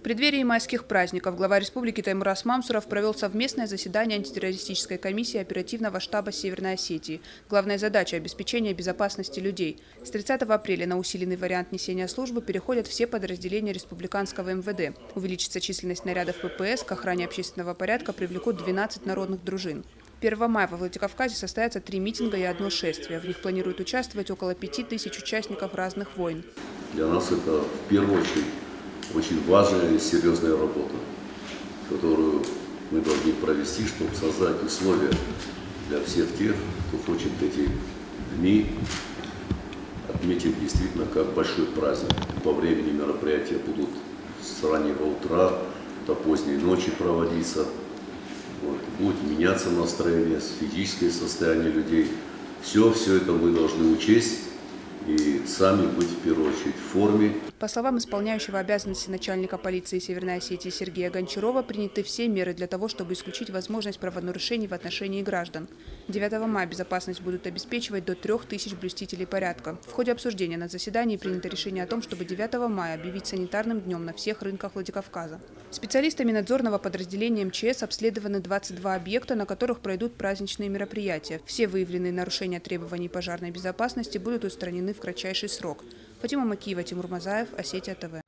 преддверии майских праздников глава республики Таймураз Мамсуров провел совместное заседание антитеррористической комиссии оперативного штаба Северной Осетии. Главная задача – обеспечение безопасности людей. С 30 апреля на усиленный вариант несения службы переходят все подразделения республиканского МВД. Увеличится численность нарядов ППС, к охране общественного порядка привлекут 12 народных дружин. 1 мая во Владикавказе состоятся 3 митинга и 1 шествие. В них планируют участвовать около 5000 участников разных войн. Для нас это в первую очередь очень важная и серьезная работа, которую мы должны провести, чтобы создать условия для всех тех, кто хочет эти дни отметить действительно как большой праздник. По времени мероприятия будут с раннего утра до поздней ночи проводиться. Будет меняться настроение, физическое состояние людей. Все это мы должны учесть и сами быть в первую очередь в форме. По словам исполняющего обязанности начальника полиции Северной Осетии Сергея Гончарова, приняты все меры для того, чтобы исключить возможность правонарушений в отношении граждан. 9 мая безопасность будут обеспечивать до 3000 блюстителей порядка. В ходе обсуждения на заседании принято решение о том, чтобы 9 мая объявить санитарным днем на всех рынках Владикавказа. Специалистами надзорного подразделения МЧС обследованы 22 объекта, на которых пройдут праздничные мероприятия. Все выявленные нарушения требований пожарной безопасности будут устранены в кратчайший срок. Фатима Макиева, Тимур Мазаев, Осетия ТВ.